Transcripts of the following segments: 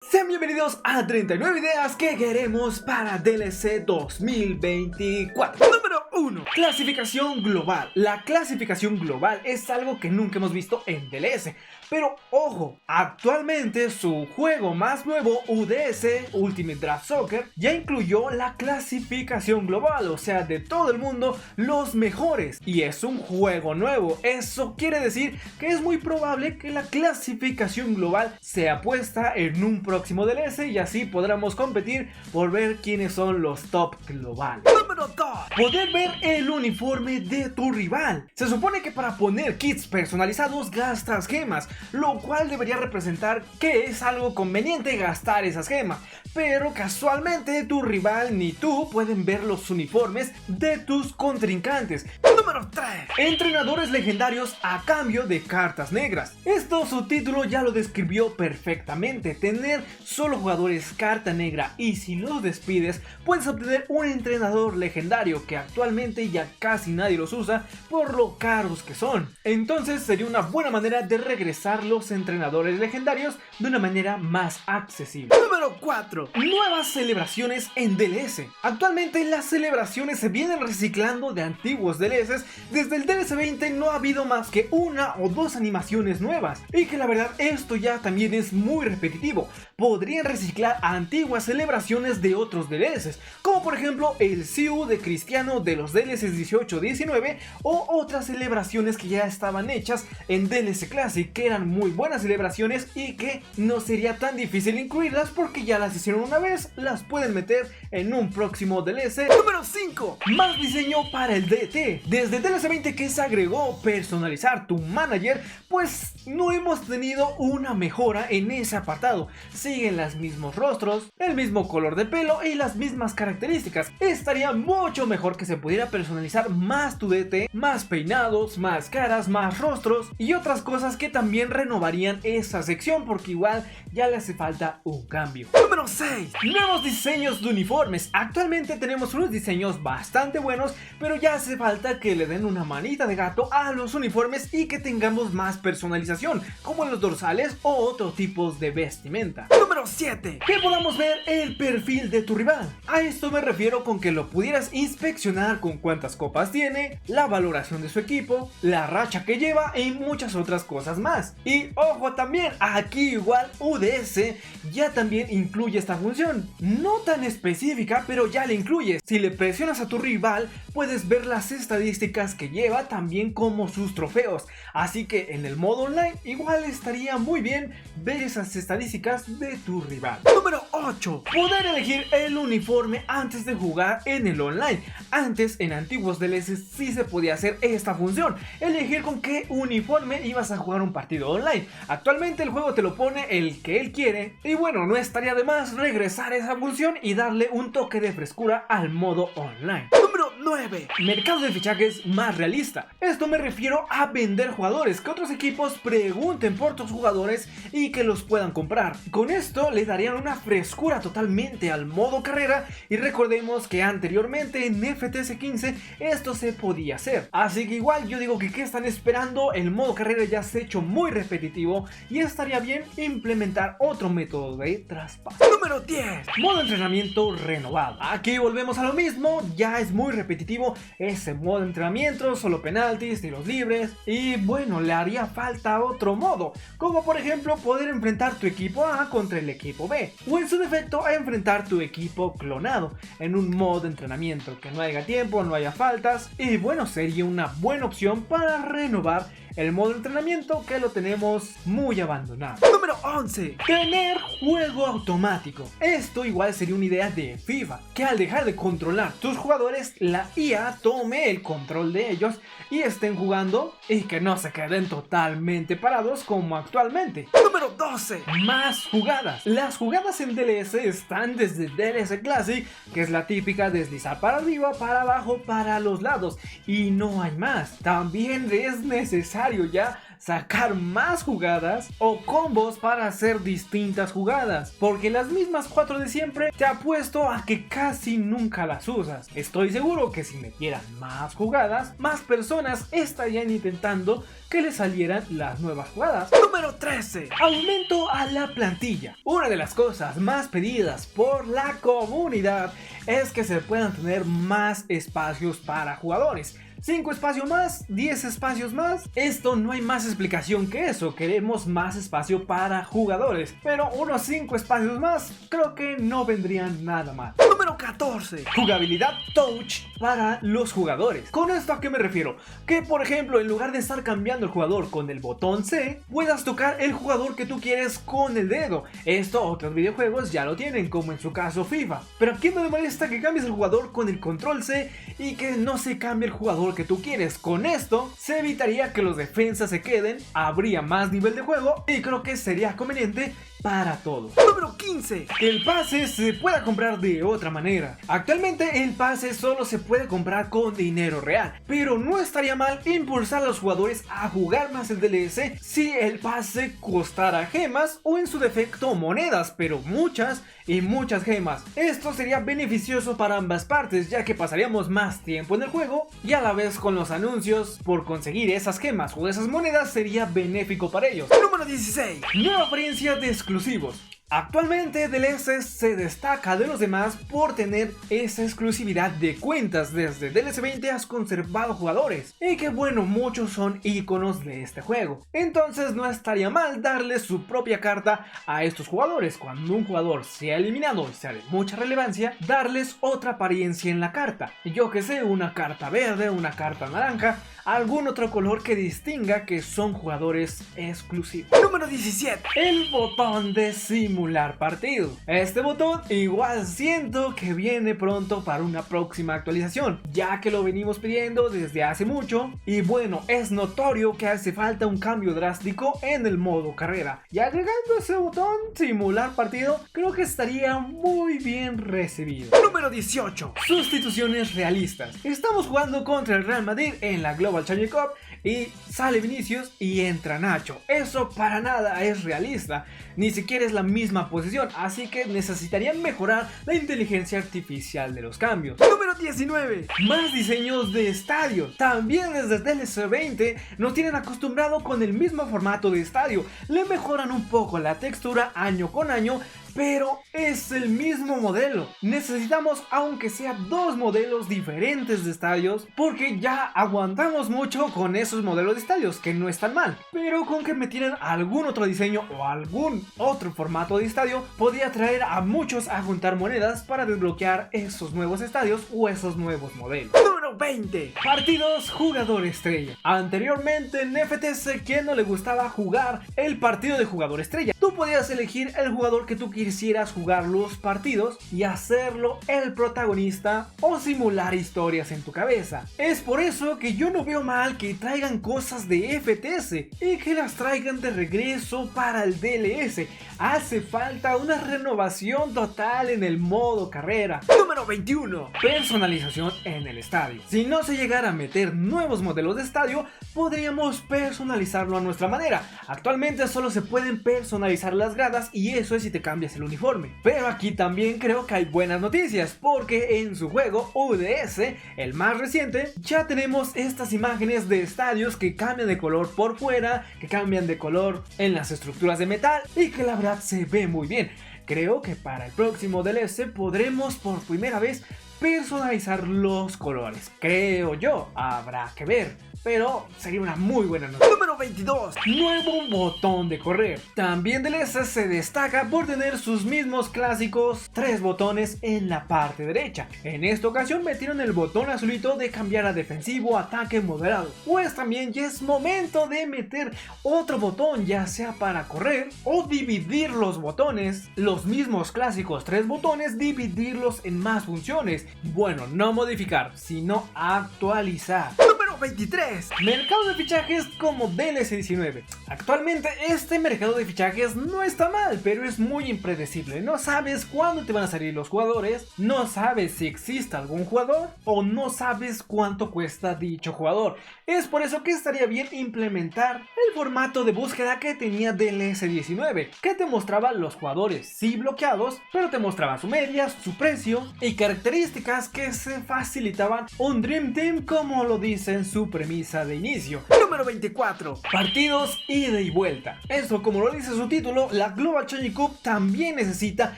Sean bienvenidos a 39 ideas que queremos para DLC 2024. Número 1. Clasificación global. La clasificación global es algo que nunca hemos visto en DLC. Pero ojo, actualmente su juego más nuevo, UDS, Ultimate Draft Soccer, ya incluyó la clasificación global, o sea, de todo el mundo, los mejores. Y es un juego nuevo, eso quiere decir que es muy probable que la clasificación global sea puesta en un próximo DLC y así podremos competir por ver quiénes son los top globales. Número 2. Poder ver el uniforme de tu rival. Se supone que para poner kits personalizados gastas gemas, lo cual debería representar que es algo conveniente gastar esas gemas, pero casualmente tu rival ni tú pueden ver los uniformes de tus contrincantes. Número 3. Entrenadores legendarios a cambio de cartas negras. Esto su título ya lo describió perfectamente, tener solo jugadores carta negra, y si los despides puedes obtener un entrenador legendario que actualmente ya casi nadie los usa por lo caros que son. Entonces sería una buena manera de regresar los entrenadores legendarios de una manera más accesible. Número 4. Nuevas celebraciones en DLS. Actualmente las celebraciones se vienen reciclando de antiguos DLCs. Desde el DLC 20 no ha habido más que una o dos animaciones nuevas, y que la verdad esto ya también es muy repetitivo. Podrían reciclar antiguas celebraciones de otros DLCs, como por ejemplo el Siu de Cristiano de los DLCs 18-19 o otras celebraciones que ya estaban hechas en DLC Classic, que eran muy buenas celebraciones y que no sería tan difícil incluirlas porque ya las hicieron una vez, las pueden meter en un próximo DLC. Número 5. Más diseño para el DT. Desde DLC 20 que se agregó personalizar tu manager, pues no hemos tenido una mejora en ese apartado. Siguen los mismos rostros, el mismo color de pelo y las mismas características. Estaría mucho mejor que se pudiera personalizar más tu DT, más peinados, más caras, más rostros y otras cosas que también renovarían esa sección, porque igual ya le hace falta un cambio. Número 6. Nuevos diseños de uniformes. Actualmente tenemos unos diseños bastante buenos, pero ya hace falta que le den una manita de gato a los uniformes y que tengamos más personalización, como en los dorsales o otros tipos de vestimenta. Número 7. Que podamos ver el perfil de tu rival. A esto me refiero con que lo pudieras inspeccionar con cuántas copas tiene, la valoración de su equipo, la racha que lleva y muchas otras cosas más. Y ojo también, aquí igual UDS ya también incluye esta función, no tan específica, pero ya la incluye. Si le presionas a tu rival puedes ver las estadísticas que lleva, también como sus trofeos, así que en el modo online igual estaría muy bien ver esas estadísticas de tu rival. Número 8. Poder elegir el uniforme antes de jugar en el online. Antes en antiguos DLCs sí se podía hacer esta función, elegir con qué uniforme ibas a jugar un partido online. Actualmente el juego te lo pone el que él quiere, y bueno, no estaría de más regresar a esa función y darle un toque de frescura al modo online. Número 9. Mercado de fichajes más realista. Esto me refiero a vender jugadores, que otros equipos pregunten por tus jugadores y que los puedan comprar. Con esto le darían una frescura totalmente al modo carrera, y recordemos que anteriormente en FTS 15 esto se podía hacer. Así que igual yo digo que ¿qué están esperando? El modo carrera ya se ha hecho muy repetitivo y estaría bien implementar otro método de traspaso. Número 10. Modo entrenamiento renovado. Aquí volvemos a lo mismo, ya es muy repetitivo ese modo de entrenamiento, solo penaltis, tiros libres, y bueno, le haría falta otro modo, como por ejemplo poder enfrentar tu equipo A contra el equipo B, o en su defecto a enfrentar tu equipo clonado en un modo de entrenamiento, que no haya tiempo, no haya faltas, y bueno, sería una buena opción para renovar el modo de entrenamiento que lo tenemos muy abandonado. Número 11. Tener juego automático. Esto igual sería una idea de FIFA, que al dejar de controlar tus jugadores, la IA tome el control de ellos y estén jugando, y que no se queden totalmente parados como actualmente. Número 12. Más jugadas. Las jugadas en DLS están desde DLS Classic, que es la típica deslizar para arriba, para abajo, para los lados, y no hay más. También es necesario ya sacar más jugadas o combos para hacer distintas jugadas, porque las mismas 4 de siempre te apuesto a que casi nunca las usas. Estoy seguro que si metieran más jugadas, más personas estarían intentando que le salieran las nuevas jugadas. Número 13. Aumento a la plantilla. Una de las cosas más pedidas por la comunidad es que se puedan tener más espacios para jugadores. 5 espacios más, 10 espacios más. Esto no hay más explicación que eso. Queremos más espacio para jugadores, pero unos 5 espacios más creo que no vendrían nada mal. Número 14. Jugabilidad touch para los jugadores. ¿Con esto a qué me refiero? Que por ejemplo, en lugar de estar cambiando el jugador con el botón C, puedas tocar el jugador que tú quieres con el dedo. Esto otros videojuegos ya lo tienen, como en su caso FIFA. Pero ¿a quién no le molesta que cambies el jugador con el control C y que no se cambie el jugador que tú quieres? Con esto se evitaría que los defensas se queden, habría más nivel de juego y creo que sería conveniente para todos. Número 15. Que el pase se pueda comprar de otra manera. Actualmente el pase solo se puede comprar con dinero real, pero no estaría mal impulsar a los jugadores a jugar más el DLC si el pase costara gemas o en su defecto monedas, pero muchas y muchas gemas. Esto sería beneficioso para ambas partes, ya que pasaríamos más tiempo en el juego y a la vez con los anuncios por conseguir esas gemas o esas monedas sería benéfico para ellos. Número 16. Nueva apariencia de exclusivos. Actualmente DLC se destaca de los demás por tener esa exclusividad de cuentas. Desde DLC 20 has conservado jugadores y que bueno, muchos son iconos de este juego. Entonces no estaría mal darle su propia carta a estos jugadores. Cuando un jugador sea eliminado y sea de mucha relevancia, darles otra apariencia en la carta. Yo que sé, una carta verde, una carta naranja, algún otro color que distinga que son jugadores exclusivos. Número 17. El botón de simular partido. Este botón igual siento que viene pronto para una próxima actualización, ya que lo venimos pidiendo desde hace mucho y bueno, es notorio que hace falta un cambio drástico en el modo carrera, y agregando ese botón simular partido creo que estaría muy bien recibido. Número 18. Sustituciones realistas. Estamos jugando contra el Real Madrid en la Global Challenger Cup y sale Vinicius y entra Nacho. Eso para nada es realista, ni siquiera es la misma posición, así que necesitarían mejorar la inteligencia artificial de los cambios. Número 19. Más diseños de estadio. También desde DLC 20 nos tienen acostumbrado con el mismo formato de estadio. Le mejoran un poco la textura año con año, pero es el mismo modelo. Necesitamos aunque sea 2 modelos diferentes de estadios, porque ya aguantamos mucho con esos modelos de estadios, que no están mal, pero con que metieran algún otro diseño o algún otro formato de estadio podría atraer a muchos a juntar monedas para desbloquear esos nuevos estadios o esos nuevos modelos. Número 20. Partidos jugador estrella. Anteriormente en FTS, ¿quién no le gustaba jugar el partido de jugador estrella? Tú podías elegir el jugador que tú quisieras jugar los partidos y hacerlo el protagonista o simular historias en tu cabeza. Es por eso que yo no veo mal que traigan cosas de FTS y que las traigan de regreso para el DLS. Hace falta una renovación total en el modo carrera. Número 21. Personalización en el estadio. Si no se llegara a meter nuevos modelos de estadio, podríamos personalizarlo a nuestra manera. Actualmente solo se pueden personalizar las gradas y eso es si te cambias el uniforme. Pero aquí también creo que hay buenas noticias, porque en su juego UDS, el más reciente, ya tenemos estas imágenes de estadios que cambian de color por fuera, que cambian de color en las estructuras de metal y que la verdad se ve muy bien. Creo que para el próximo DLC podremos por primera vez personalizar los colores. Creo yo, habrá que ver, pero sería una muy buena noticia. Número 22. Nuevo botón de correr. También DLC se destaca por tener sus mismos clásicos 3 botones en la parte derecha. En esta ocasión metieron el botón azulito de cambiar a defensivo, ataque, moderado. Pues también ya es momento de meter otro botón, ya sea para correr o dividir los botones. Los mismos clásicos 3 botones, dividirlos en más funciones. Bueno, no modificar, sino actualizar. Número 23. Mercado de fichajes como DLC 19. Actualmente este mercado de fichajes no está mal, pero es muy impredecible. No sabes cuándo te van a salir los jugadores, no sabes si existe algún jugador o no sabes cuánto cuesta dicho jugador. Es por eso que estaría bien implementar el formato de búsqueda que tenía DLC 19, que te mostraba los jugadores sí bloqueados, pero te mostraba su media, su precio y características que se facilitaban un Dream Team, como lo dice en su premisa de inicio. Número 24. Partidos ida y vuelta. Eso, como lo dice su título, la Global Challenge Cup también necesita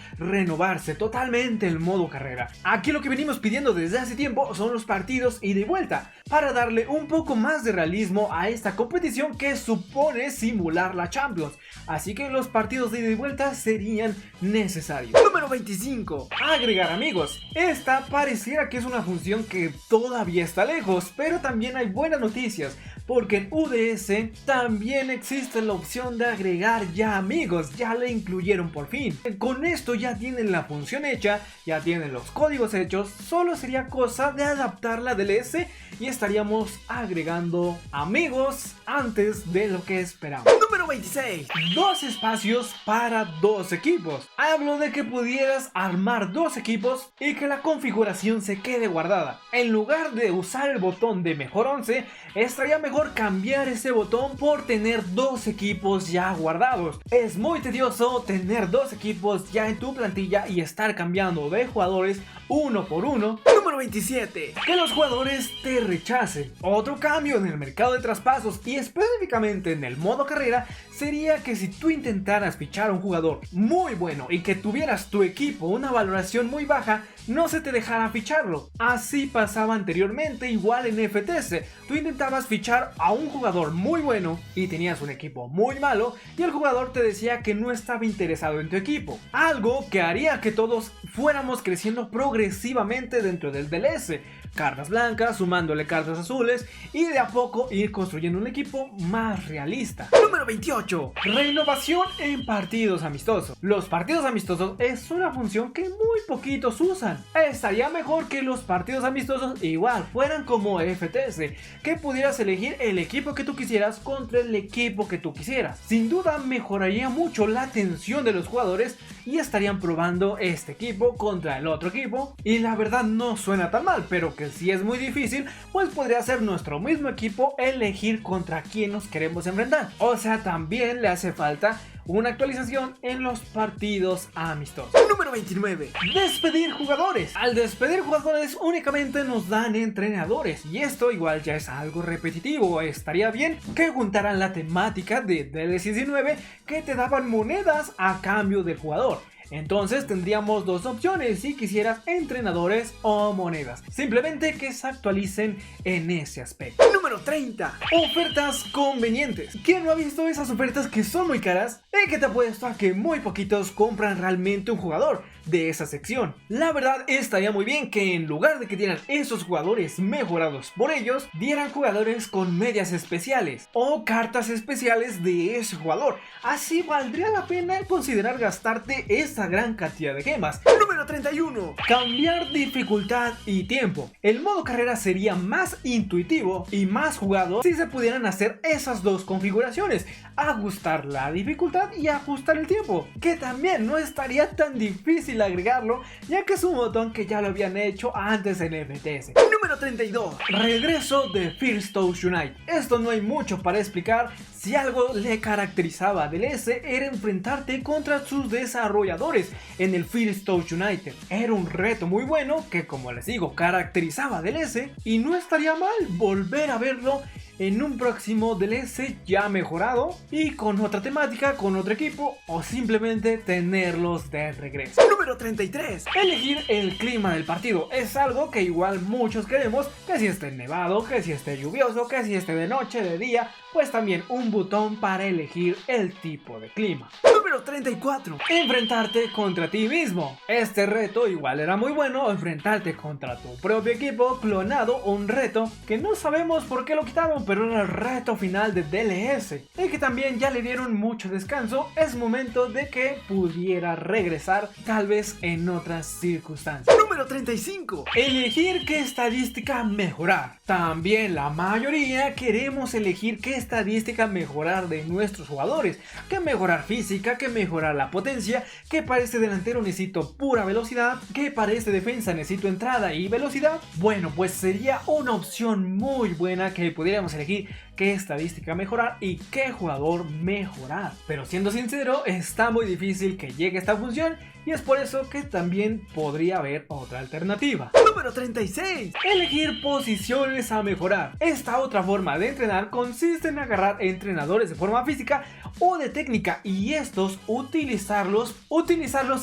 renovarse totalmente el modo carrera. Aquí lo que venimos pidiendo desde hace tiempo son los partidos ida y vuelta, para darle un poco más de realismo a esta competición que supone simular la Champions. Así que los partidos de ida y vuelta serían necesarios. Número 25. Agregar amigos. Esta pareciera que es una función que todavía está lejos, pero también hay buenas noticias, porque en UDS también existe la opción de agregar ya amigos, ya la incluyeron por fin. Con esto ya tienen la función hecha, ya tienen los códigos hechos, solo sería cosa de adaptar la DLC y estaríamos agregando amigos antes de lo que esperamos. Número 26. Dos espacios para dos equipos. Hablo de que pudieras armar dos equipos y que la configuración se quede guardada. En lugar de usar el botón de mejor 11, estaría mejor cambiar ese botón por tener dos equipos ya guardados. Es muy tedioso tener dos equipos ya en tu plantilla y estar cambiando de jugadores uno por uno. Número 27. Que los jugadores te rechacen. Otro cambio en el mercado de traspasos y específicamente en el modo carrera sería que si tú intentaras fichar a un jugador muy bueno y que tuvieras tu equipo una valoración muy baja, no se te dejara ficharlo. Así pasaba anteriormente, igual en FTS. Tú intentabas fichar a un jugador muy bueno y tenías un equipo muy malo y el jugador te decía que no estaba interesado en tu equipo. Algo que haría que todos fuéramos creciendo progresivamente dentro del DLS. Cartas blancas, sumándole cartas azules y de a poco ir construyendo un equipo más realista. Número 28. Renovación en partidos amistosos. Los partidos amistosos es una función que muy poquitos usan. Estaría mejor que los partidos amistosos igual fueran como FTS, que pudieras elegir el equipo que tú quisieras contra el equipo que tú quisieras. Sin duda mejoraría mucho la atención de los jugadores y estarían probando este equipo contra el otro equipo y la verdad no suena tan mal, pero que si es muy difícil, pues podría ser nuestro mismo equipo elegir contra quién nos queremos enfrentar. O sea, también le hace falta una actualización en los partidos amistosos. Número 29. Despedir jugadores. Al despedir jugadores únicamente nos dan entrenadores y esto igual ya es algo repetitivo. Estaría bien que juntaran la temática de DLC 19 que te daban monedas a cambio del jugador. Entonces tendríamos dos opciones si quisieras entrenadores o monedas. Simplemente que se actualicen en ese aspecto. Número 30. Ofertas convenientes. ¿Quién no ha visto esas ofertas que son muy caras y que te apuesto a que muy poquitos compran realmente un jugador de esa sección? La verdad estaría muy bien que en lugar de que dieran esos jugadores mejorados por ellos, dieran jugadores con medias especiales o cartas especiales de ese jugador. Así valdría la pena considerar gastarte esa gran cantidad de gemas. Número 31. Cambiar dificultad y tiempo. El modo carrera sería más intuitivo y más jugado si se pudieran hacer esas dos configuraciones: ajustar la dificultad y ajustar el tiempo, que también no estaría tan difícil agregarlo, ya que es un botón que ya lo habían hecho antes en FTS. Número 32. Regreso de First Touch Unite. Esto no hay mucho para explicar. Si algo le caracterizaba a DLS era enfrentarte contra sus desarrolladores en el First Touch United. Era un reto muy bueno que, como les digo, caracterizaba a DLS y no estaría mal volver a verlo en un próximo DLC ya mejorado y con otra temática, con otro equipo o simplemente tenerlos de regreso. Número 33. Elegir el clima del partido. Es algo que igual muchos queremos, que si esté nevado, que si esté lluvioso, que si esté de noche, de día, pues también un botón para elegir el tipo de clima. Número 34. Enfrentarte contra ti mismo. Este reto igual era muy bueno, enfrentarte contra tu propio equipo clonado, un reto que no sabemos por qué lo quitaron, pero era el reto final de DLS y que también ya le dieron mucho descanso. Es momento de que pudiera regresar, tal vez en otras circunstancias. Número Número 35. Elegir qué estadística mejorar. También la mayoría queremos elegir qué estadística mejorar de nuestros jugadores. Que mejorar física, que mejorar la potencia, que para este delantero necesito pura velocidad, que para este defensa necesito entrada y velocidad. Bueno, pues sería una opción muy buena que pudiéramos elegir qué estadística mejorar y qué jugador mejorar. Pero siendo sincero, está muy difícil que llegue esta función y es por eso que también podría haber otra alternativa. Número 36. Elegir posiciones a mejorar. Esta otra forma de entrenar consiste en agarrar entrenadores de forma física o de técnica y estos utilizarlos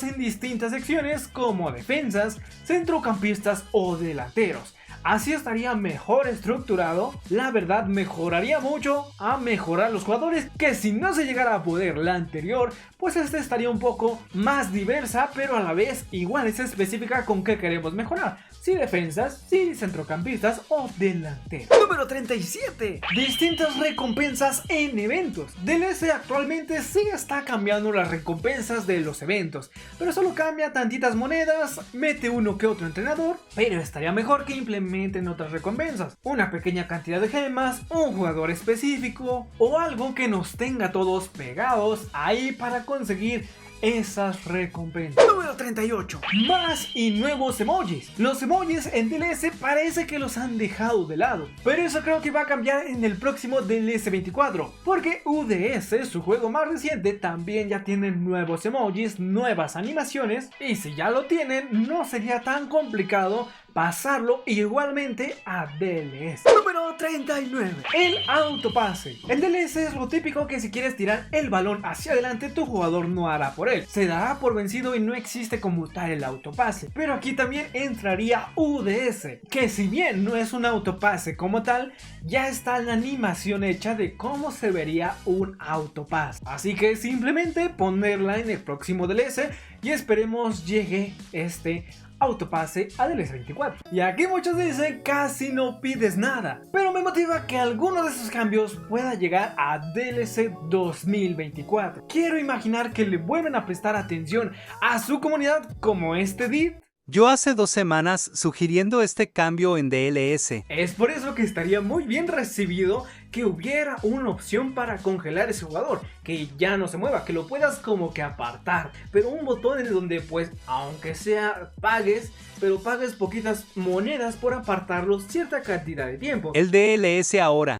en distintas secciones como defensas, centrocampistas o delanteros. Así estaría mejor estructurado, la verdad mejoraría mucho a mejorar los jugadores, que si no se llegara a poder la anterior, pues esta estaría un poco más diversa, pero a la vez igual es específica con qué queremos mejorar, si defensas, si centrocampistas o delanteros. Número 37. Distintas recompensas en eventos. DLC actualmente sí está cambiando las recompensas de los eventos, pero solo cambia tantitas monedas, mete uno que otro entrenador, pero estaría mejor que implementen otras recompensas, una pequeña cantidad de gemas, un jugador específico o algo que nos tenga todos pegados ahí para conseguir esas recompensas. Número 38. Más y nuevos emojis. Los emojis en DLC parece que los han dejado de lado, pero eso creo que va a cambiar en el próximo DLC 24, porque UDS, su juego más reciente, también ya tiene nuevos emojis, nuevas animaciones, y si ya lo tienen no sería tan complicado pasarlo igualmente a DLS. Número 39. El autopase. En DLS es lo típico que si quieres tirar el balón hacia adelante, tu jugador no hará por él, se dará por vencido y no existe como tal el autopase. Pero aquí también entraría UDS, que si bien no es un autopase como tal, ya está la animación hecha de cómo se vería un autopase. Así que simplemente ponerla en el próximo DLS y esperemos llegue este autopase a DLC 24. Y aquí muchos dicen casi no pides nada, pero me motiva que alguno de esos cambios pueda llegar a DLC 2024. Quiero imaginar que le vuelven a prestar atención a su comunidad como este did. Yo hace 2 semanas sugiriendo este cambio en DLS. Es por eso que estaría muy bien recibido que hubiera una opción para congelar ese jugador, que ya no se mueva, que lo puedas como que apartar, pero un botón en donde pues aunque sea pagues, pero pagues poquitas monedas por apartarlo cierta cantidad de tiempo. El DLS ahora.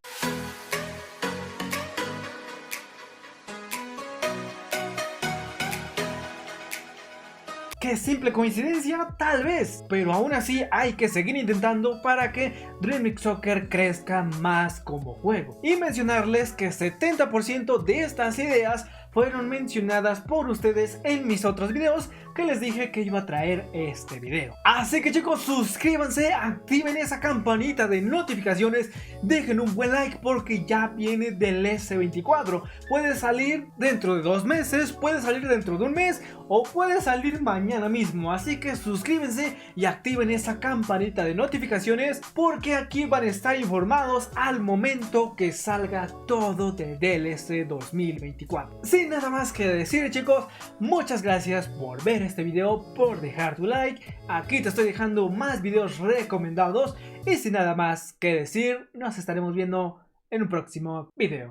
¿Qué simple coincidencia? Tal vez, pero aún así hay que seguir intentando para que Dream League Soccer crezca más como juego. Y mencionarles que 70% de estas ideas fueron mencionadas por ustedes en mis otros videos que les dije que iba a traer este video. Así que chicos, suscríbanse, activen esa campanita de notificaciones, dejen un buen like porque ya viene del S24. Puede salir dentro de 2 meses, puede salir dentro de un mes o puede salir mañana mismo. Así que suscríbanse y activen esa campanita de notificaciones porque aquí van a estar informados al momento que salga todo de DLC 2024. Sin nada más que decir chicos, muchas gracias por ver este video, por dejar tu like. Aquí te estoy dejando más videos recomendados y sin nada más que decir, nos estaremos viendo en un próximo video.